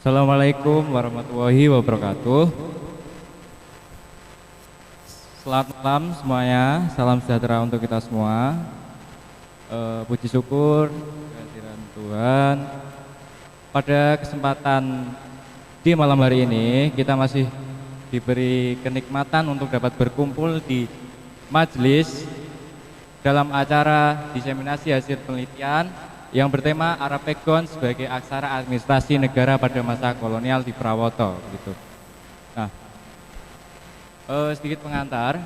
Assalamualaikum warahmatullahi wabarakatuh. Selamat malam semuanya, salam sejahtera untuk kita semua. Puji syukur kehadiran Tuhan. Pada kesempatan di malam hari ini kita masih diberi kenikmatan untuk dapat berkumpul di majelis dalam acara diseminasi hasil penelitian yang bertema Arapegon sebagai aksara administrasi negara pada masa kolonial di Prawoto gitu. Nah, sedikit pengantar.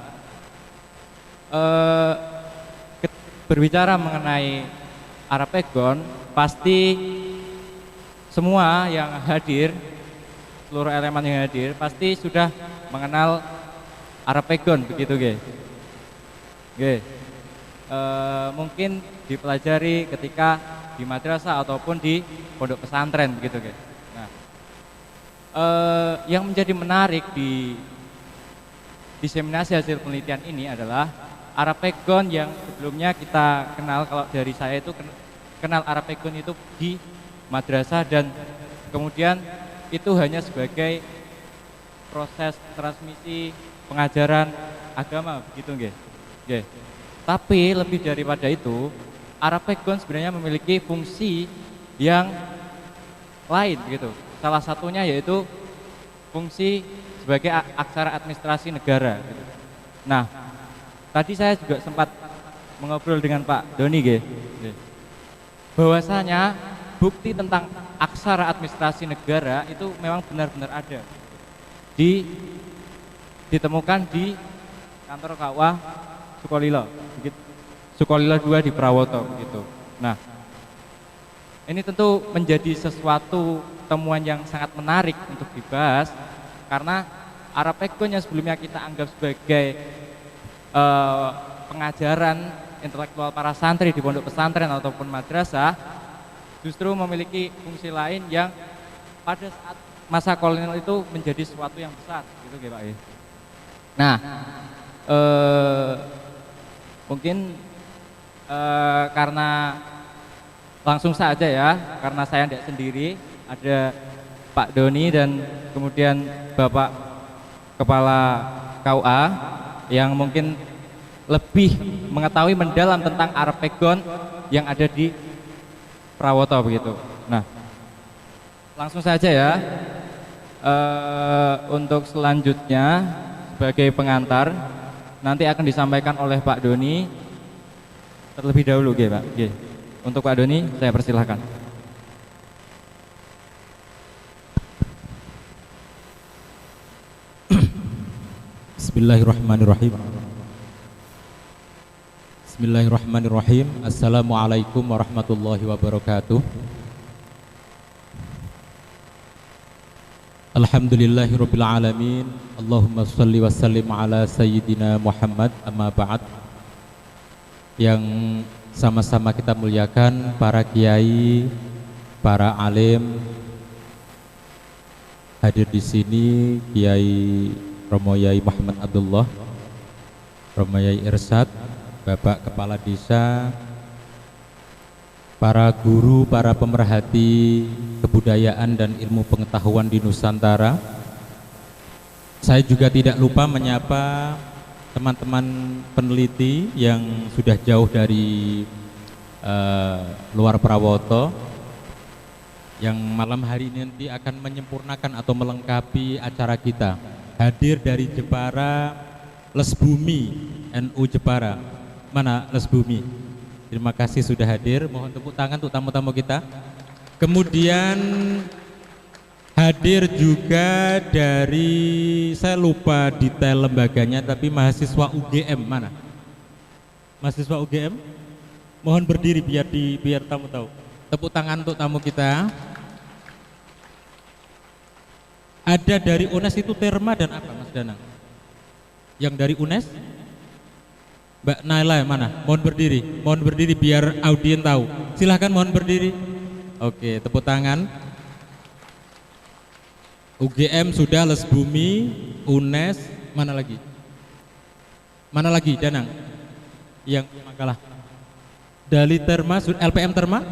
Berbicara mengenai Arapegon, pasti semua yang hadir, seluruh elemen yang hadir pasti sudah mengenal Arapegon begitu, ge. Mungkin dipelajari ketika di madrasah ataupun di pondok pesantren begitu, guys. Nah, yang menjadi menarik di diseminasi hasil penelitian ini adalah Arapegon yang sebelumnya kita kenal. Kalau dari saya itu kenal Arapegon itu di madrasah, dan kemudian itu hanya sebagai proses transmisi pengajaran agama begitu, guys. Tapi lebih daripada itu, Arapegon sebenarnya memiliki fungsi yang lain gitu. Salah satunya yaitu fungsi sebagai aksara administrasi negara gitu. Nah, tadi saya juga sempat mengobrol dengan Pak Doni, bahwasanya bukti tentang aksara administrasi negara itu memang benar-benar ada, ditemukan di kantor KUA Sukolilo, Sukolilo 2 di Prawoto begitu. Nah, ini tentu menjadi sesuatu temuan yang sangat menarik untuk dibahas, karena Arapegon yang sebelumnya kita anggap sebagai pengajaran intelektual para santri di pondok pesantren ataupun madrasah, justru memiliki fungsi lain yang pada saat masa kolonial itu menjadi sesuatu yang besar gitu, Pak. Nah, mungkin karena langsung saja ya, karena saya tidak sendiri, ada Pak Doni dan kemudian Bapak Kepala KUA yang mungkin lebih mengetahui mendalam tentang Arapegon yang ada di Prawoto begitu. Nah, langsung saja ya, untuk selanjutnya sebagai pengantar nanti akan disampaikan oleh Pak Doni terlebih dahulu, Pak. Untuk Pak Doni saya persilahkan. Bismillahirrahmanirrahim. Bismillahirrahmanirrahim. Assalamualaikum warahmatullahi wabarakatuh. Alhamdulillahirabbil alamin. Allahumma shalli wa sallim ala sayyidina Muhammad, amma ba'd. Yang sama-sama kita muliakan para kiai, para alim hadir di sini, Kiai Romo Yai Muhammad Abdullah, Romo Yai Irsyad, Bapak Kepala Desa, para guru, para pemerhati kebudayaan dan ilmu pengetahuan di Nusantara. Saya juga tidak lupa menyapa teman-teman peneliti yang sudah jauh dari luar Prawoto, yang malam hari ini nanti akan menyempurnakan atau melengkapi acara kita. Hadir dari Jepara, Lesbumi, NU Jepara. Mana Lesbumi? Terima kasih sudah hadir. Mohon tepuk tangan untuk tamu-tamu kita. Kemudian hadir juga dari, saya lupa detail lembaganya, tapi mahasiswa UGM. Mana? Mahasiswa UGM? Mohon berdiri biar tamu tahu. Tepuk tangan untuk tamu kita. Ada dari UNES itu Terma dan apa, Mas Danang? Yang dari UNES? Mbak Naila mana? Mohon berdiri biar audien tahu. Silahkan mohon berdiri. Oke, tepuk tangan. UGM sudah, Lesbumi, UNES, mana lagi? Mana lagi, Danang? Yang makalah. Dari Terma, LPM Terma?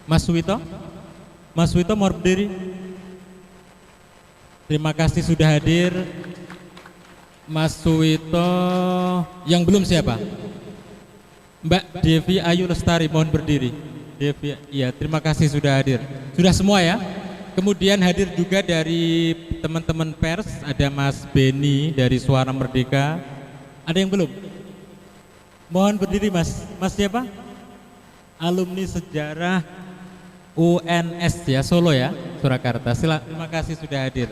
Mas Wito mohon berdiri. Terima kasih sudah hadir. Mas Suwito, yang belum siapa? Mbak Devi Ayu Lestari, mohon berdiri. Devi, iya, terima kasih sudah hadir. Sudah semua ya? Kemudian hadir juga dari teman-teman pers, ada Mas Beni dari Suara Merdeka. Ada yang belum? Mohon berdiri Mas. Mas siapa? Alumni sejarah UNS ya, Solo ya, Surakarta. Terima kasih sudah hadir.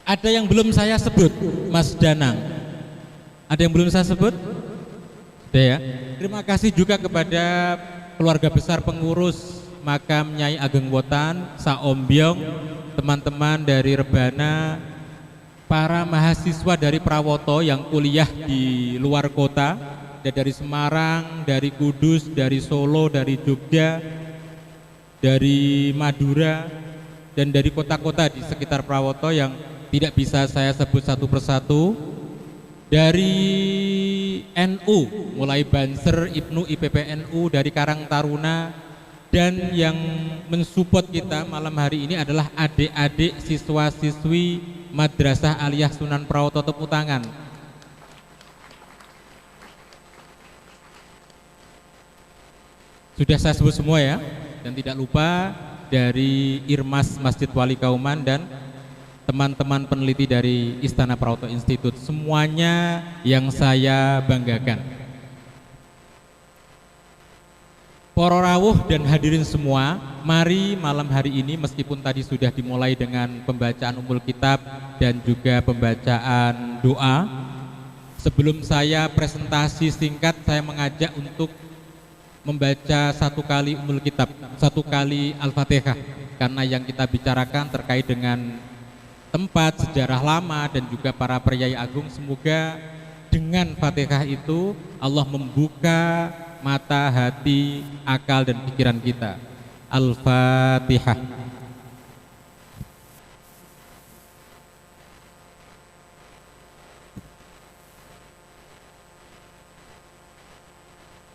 Ada yang belum saya sebut, Mas Danang. Ada yang belum saya sebut? Sudah ya. Terima kasih juga kepada keluarga besar pengurus makam Nyai Ageng Wotan, Saombyong, teman-teman dari Rebana, para mahasiswa dari Prawoto yang kuliah di luar kota, dari Semarang, dari Kudus, dari Solo, dari Jogja, dari Madura, dan dari kota-kota di sekitar Prawoto yang tidak bisa saya sebut satu persatu. Dari NU, mulai Banser, IPNU, IPPNU, dari Karang Taruna, dan yang mensupport kita malam hari ini adalah adik-adik siswa-siswi Madrasah Aliyah Sunan Prawoto. Tepuk tangan. Sudah saya sebut semua ya, dan tidak lupa dari Irmas Masjid Wali Kauman dan teman-teman peneliti dari Istana Prawoto Institute, semuanya yang saya banggakan. Para rawuh dan hadirin semua, mari malam hari ini meskipun tadi sudah dimulai dengan pembacaan Ummul Kitab dan juga pembacaan doa, sebelum saya presentasi singkat, saya mengajak untuk membaca satu kali Ummul Kitab, satu kali Al-Fatihah, karena yang kita bicarakan terkait dengan tempat, sejarah lama, dan juga para priai agung. Semoga dengan Fatihah itu Allah membuka mata, hati, akal, dan pikiran kita. Al-Fatihah.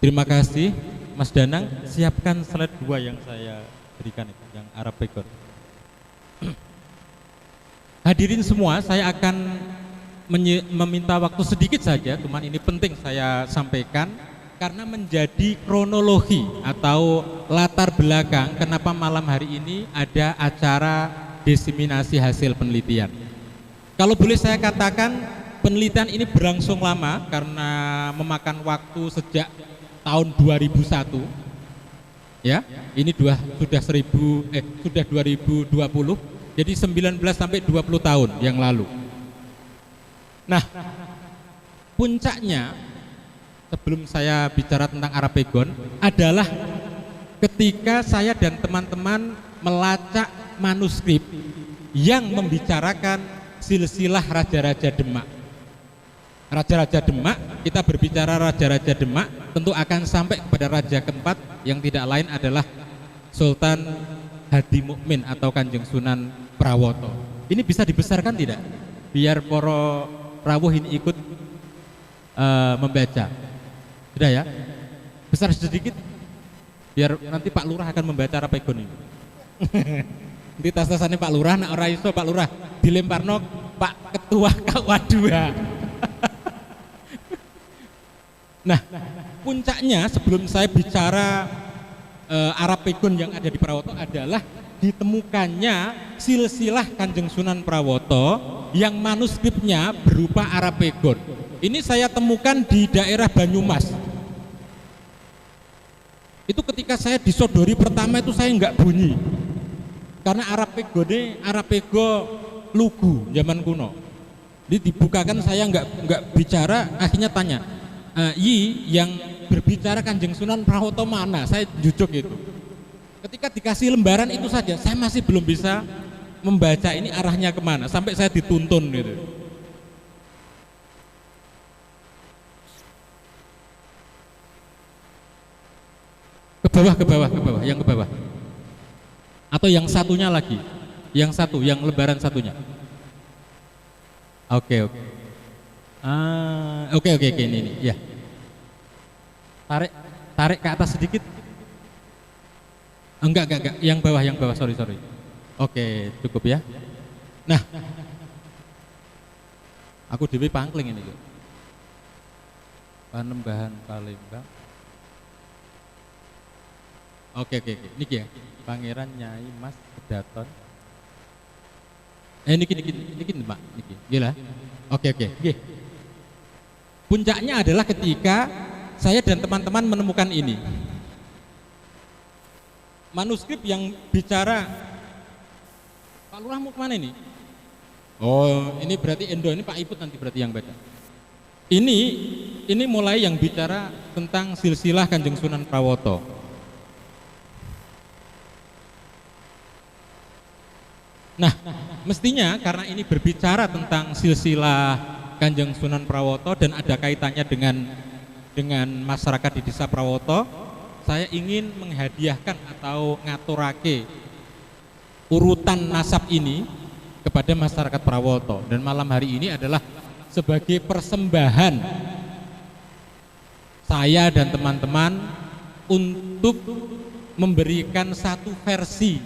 Terima kasih Mas Danang. Siapkan slide 2 yang saya berikan itu, yang Arab Background. Hadirin semua, saya akan meminta waktu sedikit saja, cuman ini penting saya sampaikan karena menjadi kronologi atau latar belakang kenapa malam hari ini ada acara diseminasi hasil penelitian. Kalau boleh saya katakan, penelitian ini berlangsung lama karena memakan waktu sejak tahun 2001. Ya, ini sudah 2020. Jadi 19 sampai 20 tahun yang lalu. Nah, puncaknya sebelum saya bicara tentang Arapegon adalah ketika saya dan teman-teman melacak manuskrip yang membicarakan silsilah Raja-Raja Demak. Raja-Raja Demak, kita berbicara Raja-Raja Demak, tentu akan sampai kepada Raja keempat yang tidak lain adalah Sultan Hadi Mukmin atau Kanjeng Sunan Prawoto. Ini bisa dibesarkan tidak? Biar para rawuh ini ikut membaca. Sudah ya? Besar sedikit, biar nanti Pak Lurah akan membaca Arapegon ini. Nanti tas-tasannya Pak Lurah, nak ora iso Pak Lurah dilemparno Pak Ketua KUA2. Nah, puncaknya sebelum saya bicara Arapegon yang ada di Prawoto adalah ditemukannya silsilah Kanjeng Sunan Prawoto yang manuskripnya berupa Arapegon. Ini saya temukan di daerah Banyumas. Itu ketika saya disodori pertama itu saya nggak bunyi, karena Arapego lugu zaman kuno. Jadi dibukakan saya nggak bicara, akhirnya tanya, yang berbicara Kanjeng Sunan Prawoto mana? Saya jujuk itu. Ketika dikasih lembaran itu saja, saya masih belum bisa membaca ini arahnya kemana, sampai saya dituntun gitu. Ke bawah, yang ke bawah. Atau yang satunya lagi, yang lembaran satunya. Oke. Oke, ini ya. Tarik ke atas sedikit. Enggak, yang bawah, sorry. Oke, cukup ya. Nah, aku dewe pangkling ini. Panembahan Palembang. Oke. Niki ya. Pangeran Nyai Mas Kedaton. Niki Mbak, niki. Gila. Oke. Nggih. Puncaknya adalah ketika saya dan teman-teman menemukan ini. Manuskrip yang bicara. Pak Lurah mau kemana ini? Oh, ini berarti Endo, ini Pak Iput nanti berarti yang baca. Ini mulai yang bicara tentang silsilah Kanjeng Sunan Prawoto. Nah, mestinya karena ini berbicara tentang silsilah Kanjeng Sunan Prawoto dan ada kaitannya dengan masyarakat di Desa Prawoto, saya ingin menghadiahkan atau ngaturake urutan nasab ini kepada masyarakat Prawoto, dan malam hari ini adalah sebagai persembahan saya dan teman-teman untuk memberikan satu versi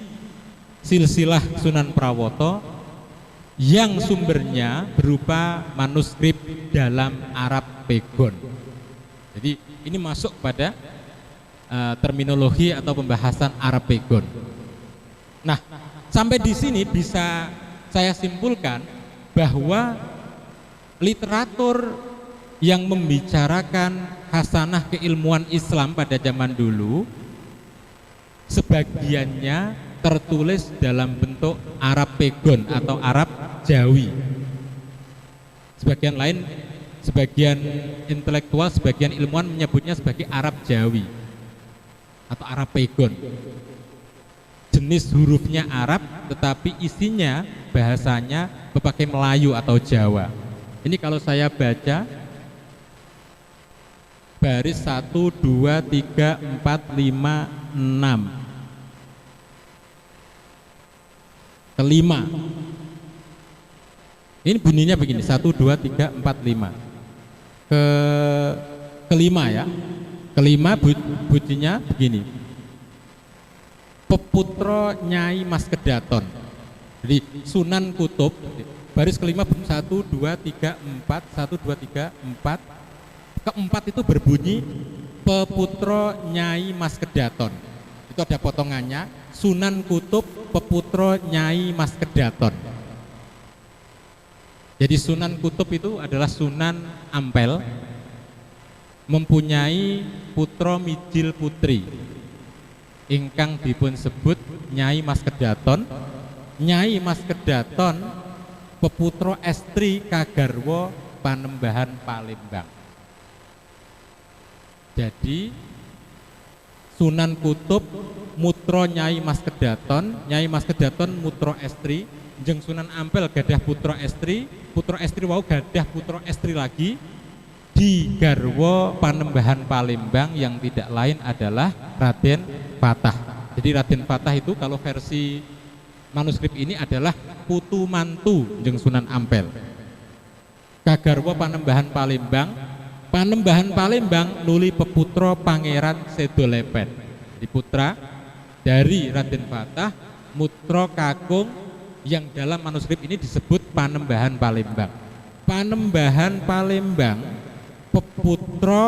silsilah Sunan Prawoto yang sumbernya berupa manuskrip dalam Arab Pegon. Jadi ini masuk pada terminologi atau pembahasan Arab Pegon. Nah, sampai di sini bisa saya simpulkan bahwa literatur yang membicarakan hasanah keilmuan Islam pada zaman dulu sebagiannya tertulis dalam bentuk Arab Pegon atau Arab Jawi. Sebagian lain, sebagian intelektual, sebagian ilmuwan menyebutnya sebagai Arab Jawi atau Arab Pegon. Jenis hurufnya Arab tetapi isinya bahasanya berbagai Melayu atau Jawa. Ini kalau saya baca baris 1, 2, 3, 4, 5, 6 kelima. Ini bunyinya begini, 1, 2, 3, 4, 5 kelima ya. Kelima bunyinya begini, Peputro Nyai Mas Kedaton. Jadi Sunan Kutub baris kelima 1, 2, 3, 4 1, 2, 3, 4. Keempat itu berbunyi Peputro Nyai Mas Kedaton. Itu ada potongannya, Sunan Kutub Peputro Nyai Mas Kedaton. Jadi Sunan Kutub itu adalah Sunan Ampel, mempunyai putra mijil putri ingkang dipun sebut Nyai Mas Kedaton. Nyai Mas Kedaton peputro estri kagarwa Panembahan Palembang. Jadi Sunan Kutub mutro Nyai Mas Kedaton, Nyai Mas Kedaton mutro estri, jeung Sunan Ampel gadah putra estri wau gadah putra estri lagi di garwa Panembahan Palembang yang tidak lain adalah Raden Fatah. Jadi Raden Fatah itu kalau versi manuskrip ini adalah putu mantu jeung Sunan Ampel. Kagarwa Panembahan Palembang, Panembahan Palembang nuli peputro Pangeran Sedolepen. Di putra dari Raden Fatah, mutro kakung yang dalam manuskrip ini disebut Panembahan Palembang. Panembahan Palembang peputro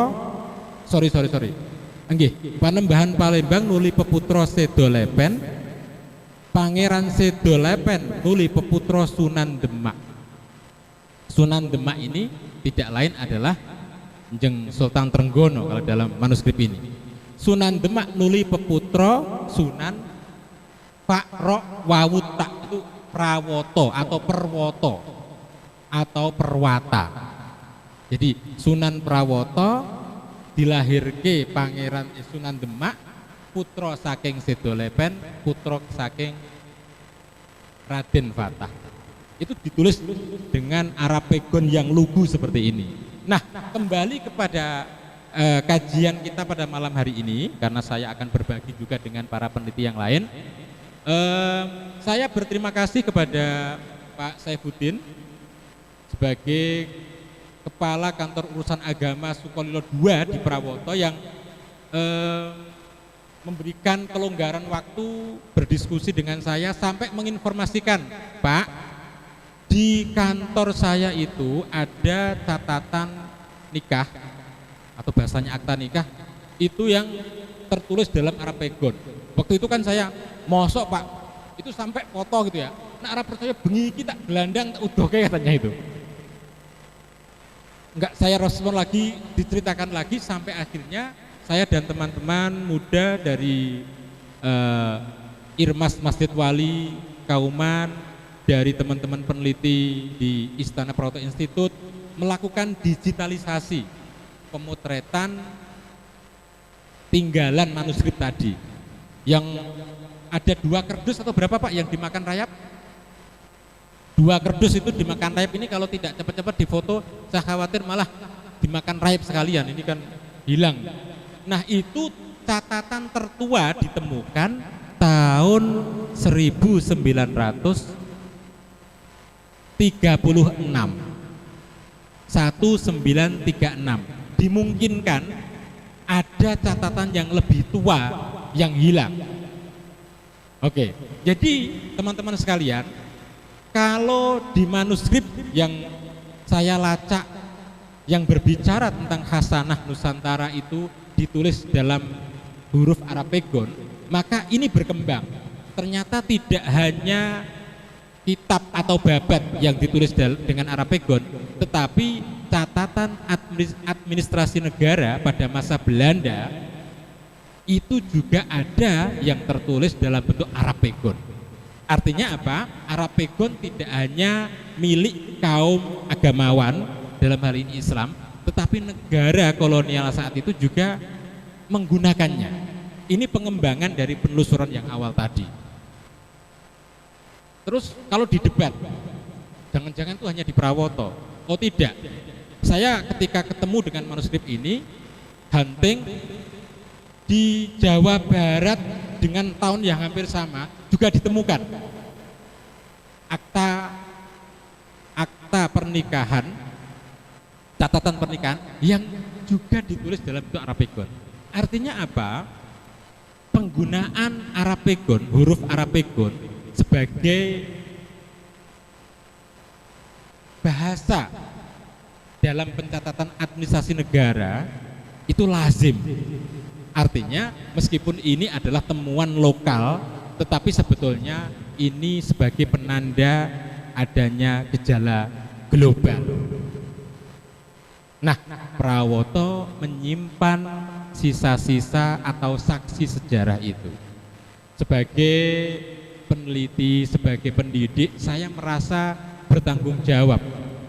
Panembahan Palembang nuli peputro Sedolepen, Pangeran Sedolepen nuli peputro Sunan Demak. Sunan Demak ini tidak lain adalah Jeng Sultan Trenggono kalau dalam manuskrip ini. Sunan Demak nuli peputro Sunan Fakro Wawuta, itu Prawoto atau Perwoto atau Perwata. Jadi Sunan Prawoto dilahirke Pangeran Sunan Demak, putra saking Sedolepen, putra saking Raden Fatah. Itu ditulis dengan Arab Pegon yang lugu seperti ini. Nah, kembali kepada kajian kita pada malam hari ini, karena saya akan berbagi juga dengan para peneliti yang lain. Saya berterima kasih kepada Pak Saifuddin sebagai Kepala Kantor Urusan Agama Sukolilo II di Prawoto yang memberikan kelonggaran waktu berdiskusi dengan saya sampai menginformasikan, Pak, di kantor saya itu ada catatan nikah atau bahasanya akta nikah itu yang tertulis dalam Arapegon. Waktu itu kan saya mosok Pak, itu sampai foto gitu ya. Nah Arab percaya bengi kita gelandang tak udah kayak katanya itu. Enggak saya respon lagi, diceritakan lagi sampai akhirnya saya dan teman-teman muda dari Irmas Masjid Wali, Kauman, dari teman-teman peneliti di Istana Prawoto Institute melakukan digitalisasi pemotretan tinggalan manuskrip tadi yang ada 2 kerdus atau berapa Pak yang dimakan rayap? 2 kerdus itu dimakan rayap. Ini kalau tidak cepat-cepat difoto saya khawatir malah dimakan rayap sekalian, ini kan hilang. Nah itu catatan tertua ditemukan tahun 1936. Dimungkinkan ada catatan yang lebih tua yang hilang. Oke, jadi teman-teman sekalian, kalau di manuskrip yang saya lacak yang berbicara tentang Hasanah Nusantara itu ditulis dalam huruf Arapegon, maka ini berkembang. Ternyata tidak hanya kitab atau babat yang ditulis dengan Arapegon, tetapi catatan administrasi negara pada masa Belanda itu juga ada yang tertulis dalam bentuk Arapegon. Artinya apa? Arapegon tidak hanya milik kaum agamawan, dalam hal ini Islam, tetapi negara kolonial saat itu juga menggunakannya. Ini pengembangan dari penelusuran yang awal tadi. Terus kalau di debat, jangan-jangan itu hanya di Prawoto. Oh tidak, saya ketika ketemu dengan manuskrip ini hunting di Jawa Barat dengan tahun yang hampir sama juga ditemukan akta pernikahan, catatan pernikahan yang juga ditulis dalam bentuk Arapegon. Artinya apa? Penggunaan Arapegon, huruf Arapegon sebagai bahasa dalam pencatatan administrasi negara itu lazim. Artinya meskipun ini adalah temuan lokal, tetapi sebetulnya ini sebagai penanda adanya gejala global. Nah, Prawoto menyimpan sisa-sisa atau saksi sejarah itu. Sebagai peneliti, sebagai pendidik, saya merasa bertanggung jawab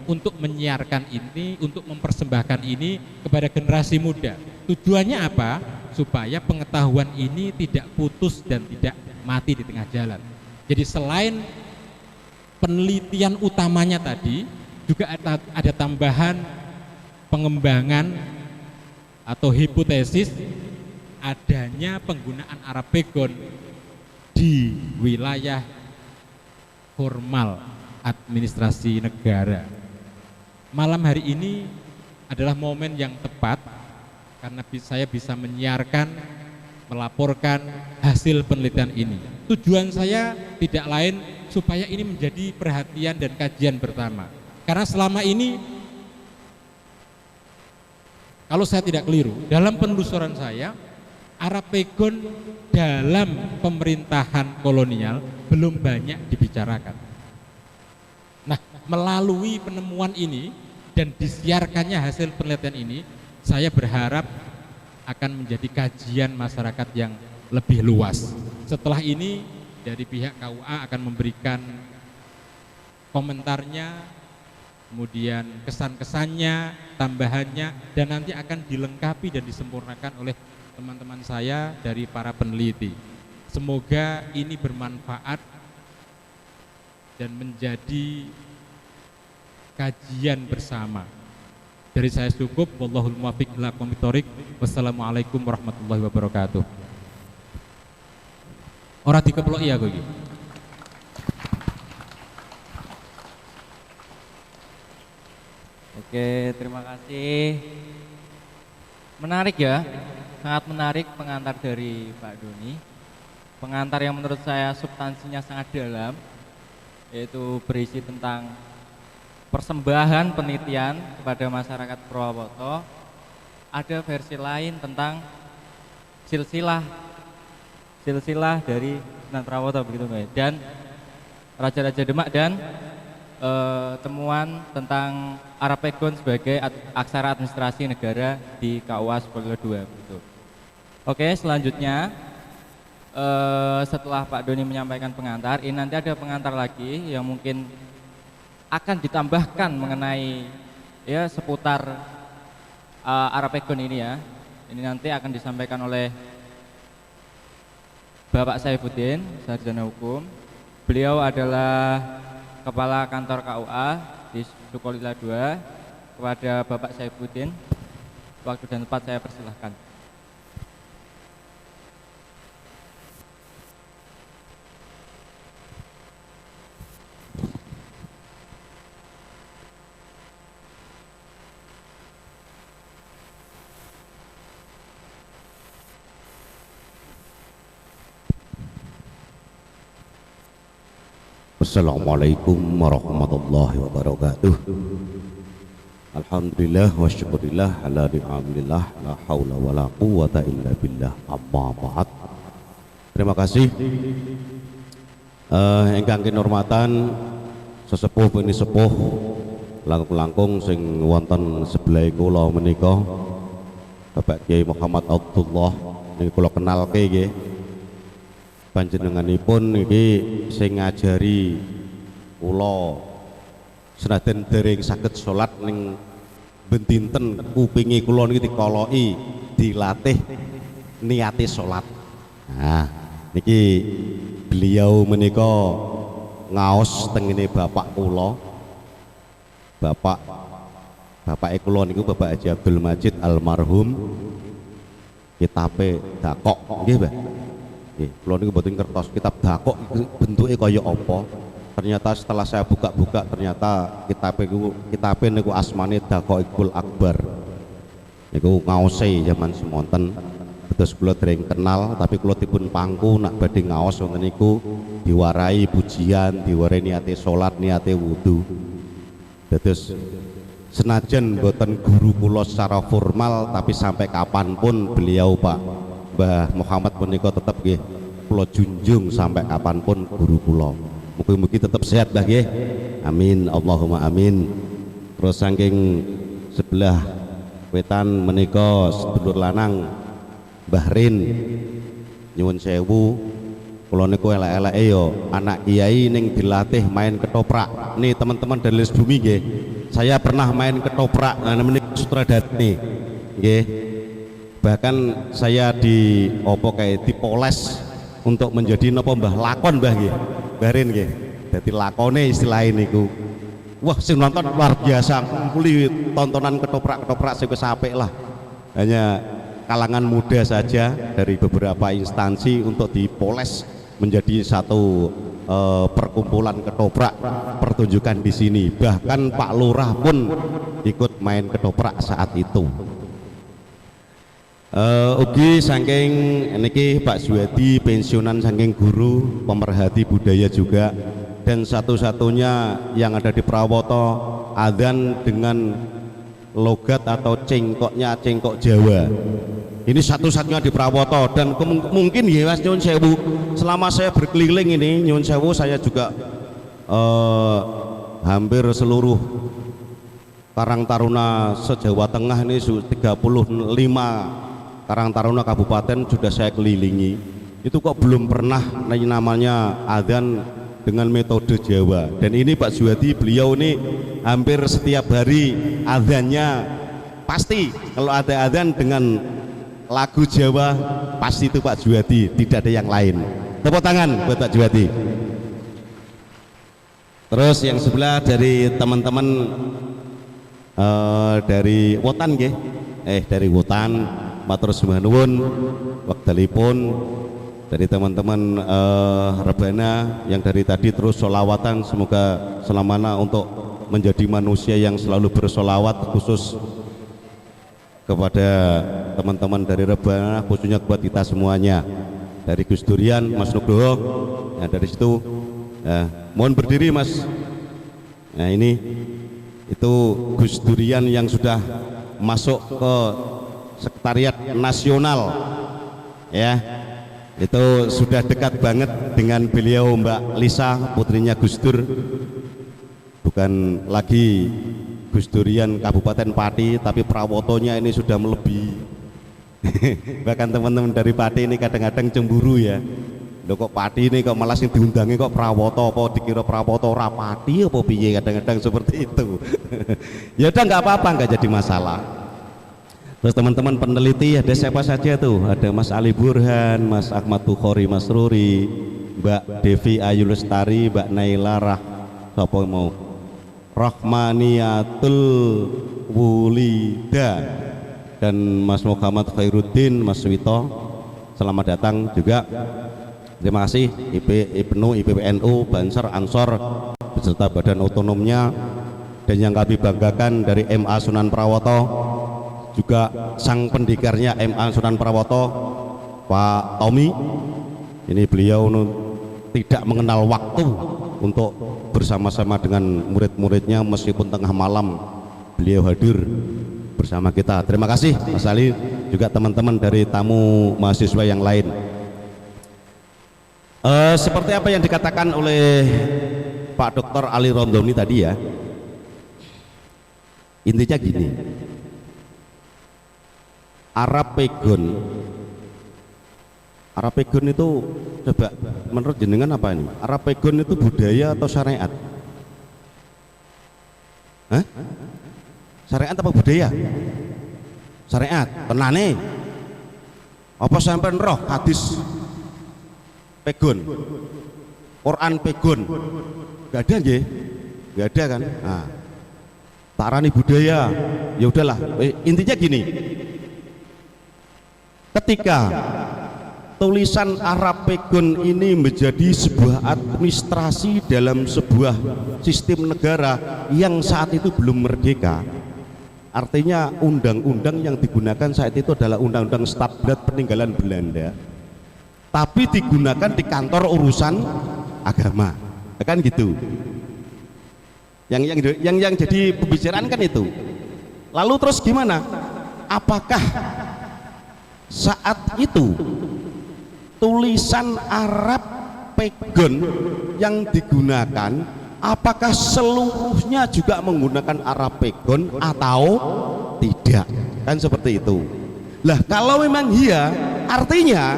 untuk menyiarkan ini, untuk mempersembahkan ini kepada generasi muda. Tujuannya apa? Supaya pengetahuan ini tidak putus dan tidak mati di tengah jalan. Jadi selain penelitian utamanya tadi, juga ada tambahan pengembangan atau hipotesis adanya penggunaan Arapegon di wilayah formal administrasi negara. Malam hari ini adalah momen yang tepat karena saya bisa menyiarkan, melaporkan hasil penelitian ini. Tujuan saya tidak lain supaya ini menjadi perhatian dan kajian bersama. Karena selama ini, kalau saya tidak keliru, dalam penelusuran saya, Arapegon dalam pemerintahan kolonial belum banyak dibicarakan. Nah, melalui penemuan ini dan disiarkannya hasil penelitian ini, saya berharap akan menjadi kajian masyarakat yang lebih luas. Setelah ini dari pihak KUA akan memberikan komentarnya, kemudian kesan-kesannya, tambahannya, dan nanti akan dilengkapi dan disempurnakan oleh teman-teman saya dari para peneliti. Semoga ini bermanfaat dan menjadi kajian bersama. Dari saya cukup. Wallahul muwaffiq ila aqwamit thoriq. Wassalamualaikum warahmatullahi wabarakatuh. Ora dikeplok iya kok iki. Oke, terima kasih. Menarik ya. sangat menarik pengantar dari Pak Doni. Pengantar yang menurut saya substansinya sangat dalam, yaitu berisi tentang persembahan penelitian kepada masyarakat Purwokerto. Ada versi lain tentang silsilah dari Sunan Prawoto begitu Mbak. Dan Raja-Raja Demak dan temuan tentang Arapegon sebagai aksara administrasi negara di KUA 10.2 begitu. Oke, selanjutnya setelah Pak Doni menyampaikan pengantar, ini nanti ada pengantar lagi yang mungkin akan ditambahkan mengenai ya seputar Arapegon ini ya. Ini nanti akan disampaikan oleh Bapak Saifuddin, sarjana hukum. Beliau adalah Kepala Kantor KUA di Sukolila 2. Kepada Bapak Saifuddin, waktu dan tempat saya persilahkan. Assalamualaikum warahmatullahi wabarakatuh. Alhamdulillah wa syukurillah ala ni'amillah la hawla wa la quwata illa billah amma ba'd. Terima kasih ingkang kinurmatan sesepuh bini sepuh langkung-langkung sing wonten sebelah kula menika Bapak Kiai Muhammad Abdullah niki kula kenalke nggih. Panjenenganipun iki sing ngajari kula senajan dereng saged salat ning bendinten kupinge kula niki dikoloki dilatih niate salat. Nah, niki beliau menika ngaos tengene bapak kula. Bapak kula niku Bapak Haji Abdul Majid almarhum. Kitabe dakok nggih, Mbah. Kalau niku mboten kertas kitab dakok bentuknya kaya apa? Ternyata setelah saya buka-buka ternyata kitab niku asmane Dakokul Akbar. Niku ngaose zaman semonten. Terus kula dereng kenal tapi kula dipun pangku nak badhe ngaos wonten niku diwarai pujian, diwarai niate salat, niate wudu. Terus senajan mboten guru kula secara formal tapi sampai kapanpun beliau Pak Mbah Muhammad menika tetap nggih kula junjung sampai kapanpun guru kula. Mugi-mugi tetap sehat Mbah nggih. Amin Allahumma amin. Terus saking sebelah wetan menika sedulur lanang Mbah Rin nyuwun sewu kula niku elek-eleke yo anak kiai ning dilatih main ketoprak. Nih teman-teman dari bumi nggih. Saya pernah main ketoprak namanya sutradara nggih. Bahkan saya dipoles untuk menjadi napa Mbah lakon Mbah nggih. Mbah Rin nggih. Dadi lakone istilah niku. Wah, sing nonton luar biasa. Kumpuli tontonan ketoprak-ketoprak sing wis apik lah. Hanya kalangan muda saja dari beberapa instansi untuk dipoles menjadi satu perkumpulan ketoprak pertunjukan di sini. Bahkan Pak Lurah pun ikut main ketoprak saat itu. Ugi saking niki Pak Zuhadi pensiunan saking guru pemerhati budaya juga, dan satu-satunya yang ada di Prawoto adzan dengan logat atau cengkoknya cengkok Jawa. Ini satu-satunya di Prawoto dan mungkin ya Mas nyuwun sewu selama saya berkeliling ini nyuwun sewu saya juga hampir seluruh Karang Taruna se-Jawa Tengah ini 35 Karang Taruna Kabupaten sudah saya kelilingi. Itu kok belum pernah namanya adzan dengan metode Jawa. Dan ini Pak Zuhadi beliau ini hampir setiap hari adzannya pasti kalau ada adzan dengan lagu Jawa pasti itu Pak Zuhadi, tidak ada yang lain. Tepuk tangan buat Pak Zuhadi. Terus yang sebelah dari teman-teman dari Wotan nggih. Dari Wotan matur nuwun wektalipun dari teman-teman Rebana yang dari tadi terus sholawatan, semoga selamanya untuk menjadi manusia yang selalu bersolawat, khusus kepada teman-teman dari Rebana, khususnya buat kita semuanya, dari Gus Durian, Mas Nugroho. Nah, dari situ mohon berdiri Mas. Nah, ini itu Gus Durian yang sudah masuk ke Sekretariat Nasional, ya, itu sudah dekat banget dengan beliau Mbak Lisa, putrinya Gus Dur. Bukan lagi Gus Durian Kabupaten Pati, tapi prawotonya ini sudah melebihi. Bahkan teman-teman dari Pati ini kadang-kadang cemburu ya. Loh kok Pati ini kok malah sing diundangi kok prawoto, apa dikira prawoto ora Pati apa piye, kadang-kadang seperti itu. Ya udah nggak apa-apa, nggak jadi masalah. Terus teman-teman peneliti ada siapa saja tuh? Ada Mas Ali Burhan, Mas Ahmad Bukhari, Mas Ruri, Mbak Devi Ayu Lestari, Mbak Naila siapa mau? Rahmaniatul Wulida, dan Mas Muhammad Khairuddin, Mas Wito, selamat datang juga. Terima kasih IPNU, IPPNU, Banser, Ansor beserta badan otonomnya, dan yang kami banggakan dari MA Sunan Prawoto, juga sang pendikarnya MA Sunan Prawoto, Pak Tommy. Ini beliau tidak mengenal waktu untuk bersama-sama dengan murid-muridnya, meskipun tengah malam beliau hadir bersama kita. Terima kasih Mas Ali, juga teman-teman dari tamu mahasiswa yang lain. Seperti apa yang dikatakan oleh Pak Dr. Ali Rondoni tadi ya, intinya gini, Arapegon itu coba menurut jenengan apa ini? Arapegon itu budaya atau syariat? Hah? Syariat apa budaya? Syariat, tenane. Apa sampai roh hadis pegon, Quran pegon? Gak ada nggih? Gak ada kan? Nah, tarani budaya. Ya udahlah, intinya gini. Ketika tulisan Arapegon ini menjadi sebuah administrasi dalam sebuah sistem negara yang saat itu belum merdeka, artinya undang-undang yang digunakan saat itu adalah undang-undang Stadblad peninggalan Belanda, tapi digunakan di kantor urusan agama, kan gitu. Yang jadi pembicaraan kan itu. Lalu terus gimana? Apakah saat itu tulisan Arab Pegon yang digunakan, apakah seluruhnya juga menggunakan Arab Pegon atau tidak? Kan seperti itu. Lah kalau memang iya, artinya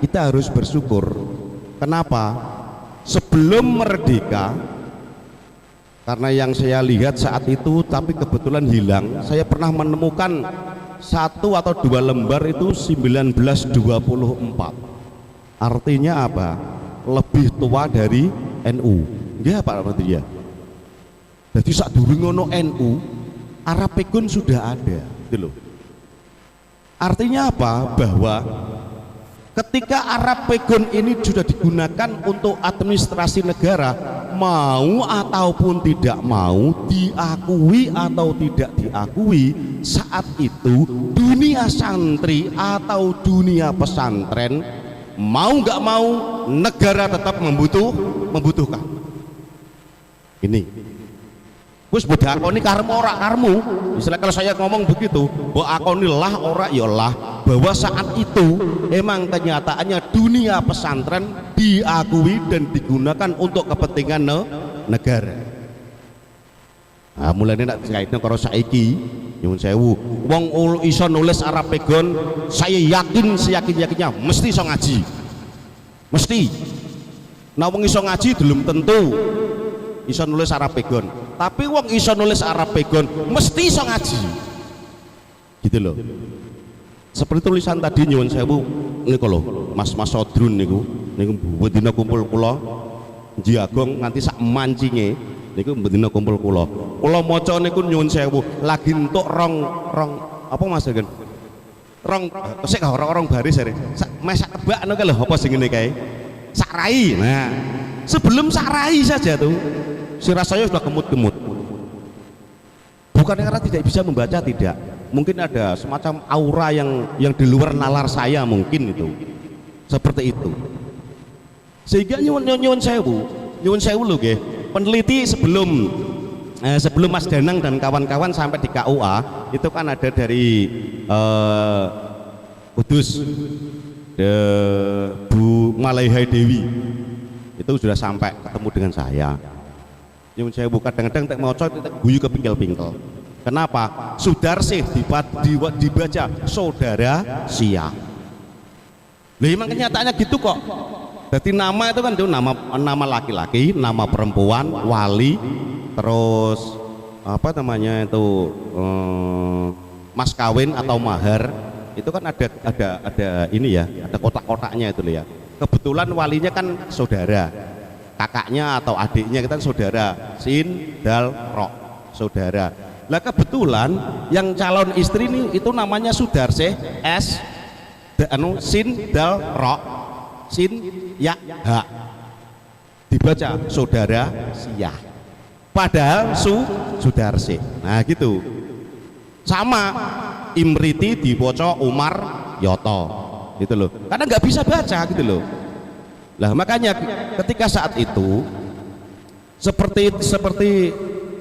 kita harus bersyukur. Kenapa? Sebelum merdeka, karena yang saya lihat saat itu tapi kebetulan hilang, saya pernah menemukan 1 atau 2 lembar itu 1924. Artinya apa? Lebih tua dari NU. Ya Pak artinya. Jadi saat dulu ngono NU, Arapegon sudah ada, gitu loh. Artinya apa? Bahwa ketika Arapegon ini sudah digunakan untuk administrasi negara, mau ataupun tidak mau, diakui atau tidak diakui, saat itu dunia santri atau dunia pesantren, mau nggak mau negara tetap membutuhkan. Ini wis beda akoni karmu ora karmu. Istilah kalau saya ngomong begitu, bahwa akonilah ora ya lah, bahwa saat itu emang kenyataannya dunia pesantren diakui dan digunakan untuk kepentingan negara. Nah, mulai nak kaitnya karo saiki nyuwun sewu, wong iso nulis Arapegon, saya yakin seyakin-yakinnya mesti iso ngaji. Mesti. Nah wong iso ngaji belum tentu iso nulis Arapegon, tapi wong iso nulis Arapegon mesti iso ngaji. Gitu loh. Seperti tulisan tadi nyuwun sewu niku lho, Mas Sodrun niku bedina kumpul kula Jiagong nganti sak mancinge niku bedina kumpul kula. Kula maca niku nyuwun sewu lagi entuk rong apa Mas Gen? Sik rong baris are. Sak tebak niku lho apa sing ngene kae? Sak rai. Nah, sebelum sak rai saja tuh si rasanya sudah gemut-gemut. Bukan karena tidak bisa membaca, tidak, mungkin ada semacam aura yang di luar nalar saya mungkin itu seperti itu. Sehingga nyuwun sewu lho nggih, peneliti sebelum Mas Danang dan kawan-kawan sampai di KUA itu kan ada dari Kudus, Bu Malaihai Dewi itu sudah sampai ketemu dengan saya. Nyuwun sewu kadang-kadang tak maca guyu kepingkel-pingkel. Kenapa? Sudarsih dibaca saudara Sia. Lah emang kenyataannya gitu kok. Jadi nama itu kan nama laki-laki, nama perempuan, wali, terus apa namanya itu mas kawin atau mahar. Itu kan ada ini ya, ada kotak-kotaknya itu ya. Kebetulan walinya kan saudara. Kakaknya atau adiknya kita saudara, sin, dal, ro, saudara. Lah kebetulan yang calon istri ini itu namanya Sudarsih S sin dal ro sin ya ha, dibaca saudara Sia, padahal Sudarsih. Nah gitu. Sama Imriti dibaca Umar Yoto gitu loh, karena nggak bisa baca gitu loh. Lah makanya ketika saat itu seperti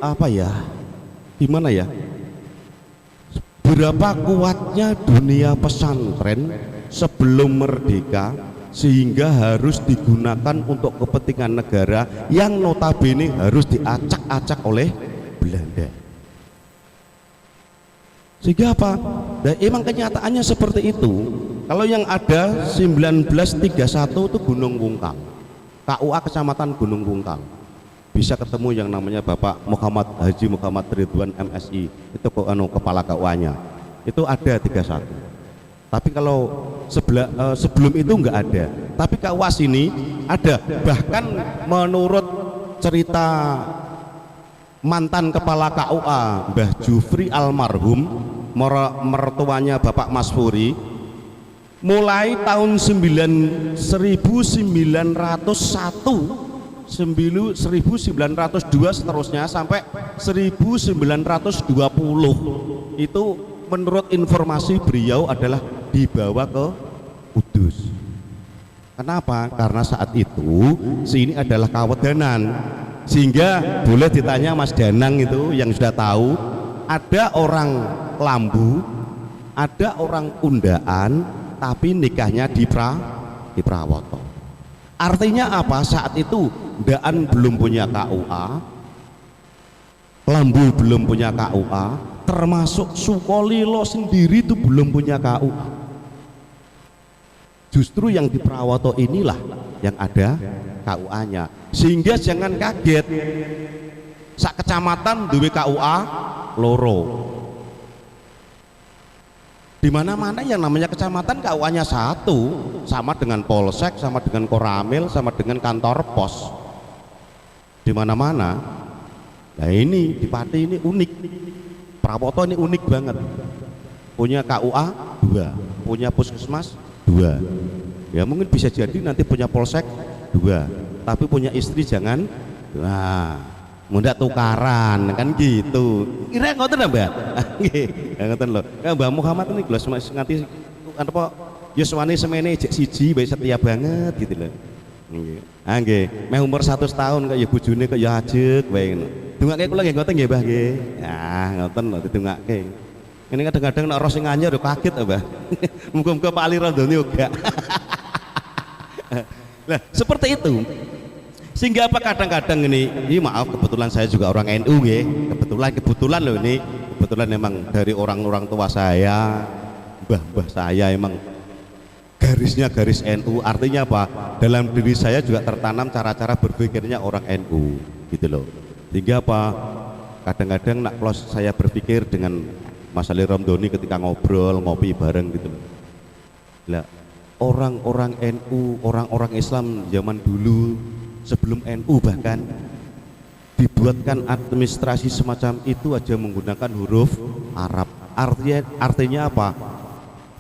apa ya, gimana ya, berapa kuatnya dunia pesantren sebelum merdeka sehingga harus digunakan untuk kepentingan negara yang notabene harus diacak-acak oleh Belanda. Sehingga apa? Dan emang kenyataannya seperti itu. Kalau yang ada 1931 itu Gunung Wungkal, KUA Kecamatan Gunung Wungkal. Bisa ketemu yang namanya Bapak Haji Muhammad Ridwan MSI, itu kepala KUA-nya. Itu ada 31. Tapi kalau sebelum itu enggak ada. Tapi KUA sini ada. Bahkan menurut cerita mantan kepala KUA Mbah Jufri almarhum, mertuanya Bapak Mas Furi, mulai tahun 1901, 1902 seterusnya sampai 1920 itu menurut informasi beliau adalah dibawa ke Kudus. Kenapa? Karena saat itu sini adalah Kawedanan, sehingga boleh ditanya Mas Danang itu yang sudah tahu, ada orang Lambu, ada orang Undaan, tapi nikahnya di Prawoto. Artinya apa? Saat itu Daan belum punya KUA, Lambu belum punya KUA, termasuk Sukolilo sendiri itu belum punya KUA. Justru yang di Prawoto inilah yang ada KUA-nya. Sehingga jangan kaget, sak kecamatan duwe KUA loro. Di mana-mana yang namanya kecamatan KUA-nya satu, sama dengan polsek, sama dengan koramil, sama dengan kantor pos. Di mana-mana. Nah ini di Pati ini unik. Prawoto ini unik banget. Punya KUA 2, punya puskesmas 2. Ya mungkin bisa jadi nanti punya polsek 2, tapi punya istri jangan. Nah, mudah tukaran kan gitu. Kira ngoten Mbak. Nggih, ngoten lho. Mbak Muhammad ini gelas nganti apa yuswane semene jek siji bae setia banget gitu lho. Nggih. Ah nggih, meh umur 100 tahun kaya bojone kaya ajeg bae ngono. Dongake kula nggih ngoten nggih Mbah nggih. Ah ngoten lho didongake. Ini kadang-kadang nek ora sing anyar yo kaget Mbah. Muga-muga Pak Ali Randoni uga. Nah, seperti itu. Sehingga apa kadang-kadang ini maaf kebetulan saya juga orang NU ya, kebetulan loh ini, kebetulan memang dari orang-orang tua saya, mbah-mbah saya emang garisnya garis NU. Artinya apa? Dalam diri saya juga tertanam cara-cara berpikirnya orang NU gitu loh. Sehingga apa? Kadang-kadang nak kalau saya berpikir dengan Mas Ali Ramdhani ketika ngobrol ngopi bareng gitu loh. Lah orang-orang NU, orang-orang Islam zaman dulu sebelum NU bahkan dibuatkan administrasi semacam itu aja menggunakan huruf Arab. Artinya apa?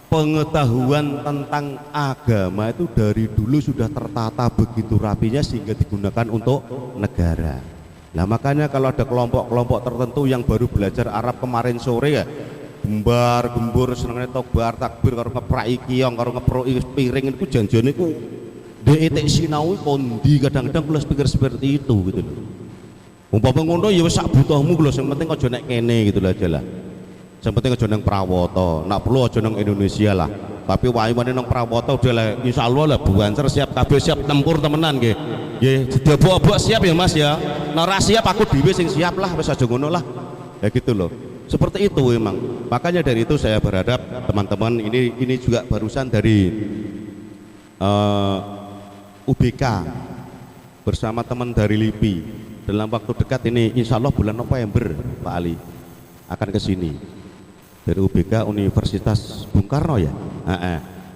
Pengetahuan tentang agama itu dari dulu sudah tertata begitu rapinya sehingga digunakan untuk negara. Nah makanya kalau ada kelompok-kelompok tertentu yang baru belajar Arab kemarin sore ya gembar gembur senengane tobar takbir karo ngeprai kiyong karo ngeproki piring iku janjane iku dhek tek sinau kondi kadang-kadang kula pikir seperti itu gitu loh. Umpama ngono ya wis sak butuhmu lho, sing penting aja nek kene gitu lah aja lah. Sing penting aja nang Prawoto, nak perlu aja nang Indonesia lah. Tapi wae-wae nang Prawoto udah lah insyaallah lah Buancer siap kabeh siap tempur temenan nggih. Nggih, sedobok-obok siap ya Mas ya. Nek ora siap aku dhewe sing siap lah, wis aja ngono lah. Ya gitu loh. Seperti itu memang. Makanya dari itu saya berharap teman-teman ini juga barusan dari UBK bersama teman dari LIPI. Dalam waktu dekat ini insya Allah bulan November Pak Ali akan ke sini dari UBK Universitas Bung Karno ya.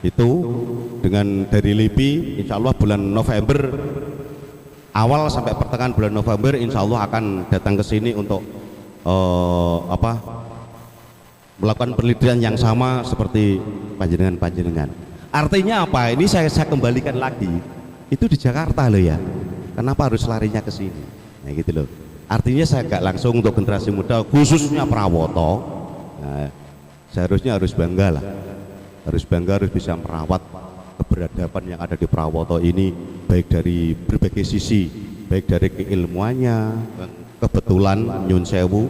Itu dengan dari LIPI insya Allah bulan November awal sampai pertengahan bulan November insya Allah akan datang ke sini untuk melakukan penelitian yang sama seperti panjenengan. Artinya apa? Ini saya kembalikan lagi. Itu di Jakarta loh ya. Kenapa harus larinya ke sini? Nah gitu loh. Artinya saya gak langsung untuk generasi muda khususnya Prawoto. Nah, seharusnya harus bangga lah. Harus bangga, harus bisa merawat keberadaban yang ada di Prawoto ini baik dari berbagai sisi, baik dari keilmuannya. Kebetulan Nyun Sewu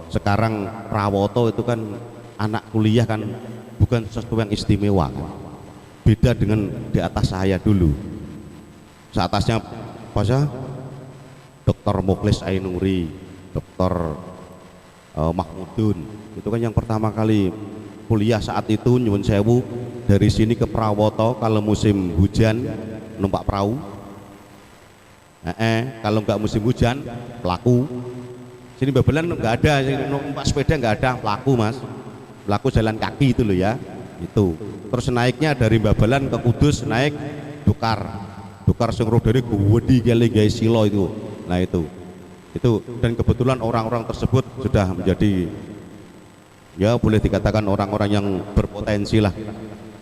sekarang Prawoto itu kan anak kuliah kan bukan sesuatu yang istimewa kan. Beda dengan di atas saya dulu. Seatasnya apa Dr. Mukhlis Ainuri, Dr. Mahmudun, itu kan yang pertama kali kuliah saat itu Nyuwun Sewu dari sini ke Prawoto kalau musim hujan numpak perahu. Kalau nggak musim hujan pelaku. Sini Babelan nggak ada, numpak sepeda nggak ada, pelaku Mas. Pelaku jalan kaki itu loh ya. Itu. Terus naiknya dari Babelan ke Kudus naik Dukar sing rodane gede kali guys silo itu. Nah itu dan kebetulan orang-orang tersebut sudah menjadi ya boleh dikatakan orang-orang yang berpotensi lah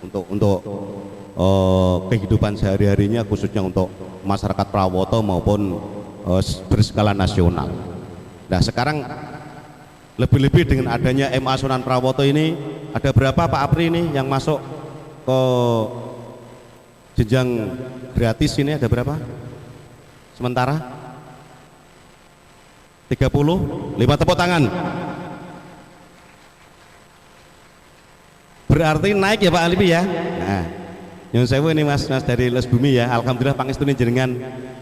untuk kehidupan sehari-harinya khususnya untuk masyarakat Prawoto maupun berskala nasional. Nah sekarang lebih-lebih dengan adanya MA Sunan Prawoto ini ada berapa Pak Apri ini yang masuk ke jenjang gratis ini ada berapa? Sementara 30, 5 tepuk tangan. Berarti naik ya Pak Alipi ya. Nah, Nyuwun Sewu ini Mas dari Les Bumi ya. Alhamdulillah pangestune jenengan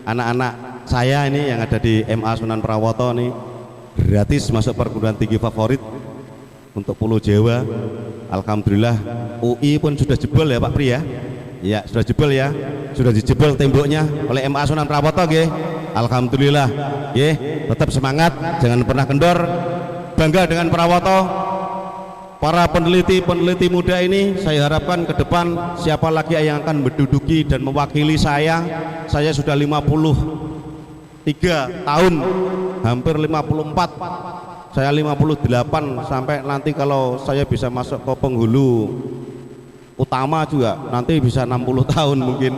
anak-anak saya ini yang ada di MA Sunan Prawoto ini gratis masuk perguruan tinggi favorit untuk Pulau Jawa. Alhamdulillah UI pun sudah jebol ya Pak Pri ya. Ya sudah jebol ya. Sudah dijebol temboknya oleh MA Sunan Prawoto nggih. Alhamdulillah nggih, tetap semangat, jangan pernah kendor. Bangga dengan Prawoto. Para peneliti muda ini saya harapkan ke depan siapa lagi yang akan menduduki dan mewakili saya sudah 53 tahun, hampir 54. Saya 58 sampai nanti kalau saya bisa masuk ke penghulu utama juga nanti bisa 60 tahun mungkin.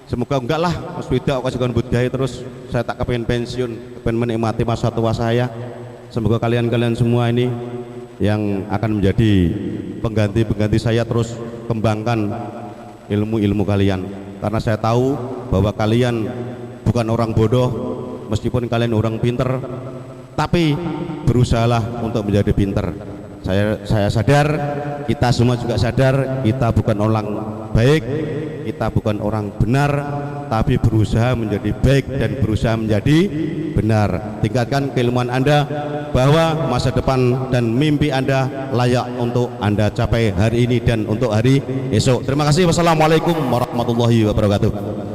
Semoga enggak lah Mas Wida kasihkan budaya terus saya tak kepengen pensiun, kepengen menikmati masa tua saya. Semoga kalian semua ini yang akan menjadi pengganti saya terus kembangkan ilmu kalian, karena saya tahu bahwa kalian bukan orang bodoh meskipun kalian orang pinter, tapi berusahalah untuk menjadi pinter. Saya sadar, kita semua juga sadar kita bukan orang baik, kita bukan orang benar, tapi berusaha menjadi baik dan berusaha menjadi benar. Tingkatkan keilmuan Anda bahwa masa depan dan mimpi Anda layak untuk Anda capai hari ini dan untuk hari esok. Terima kasih. Wassalamualaikum warahmatullahi wabarakatuh.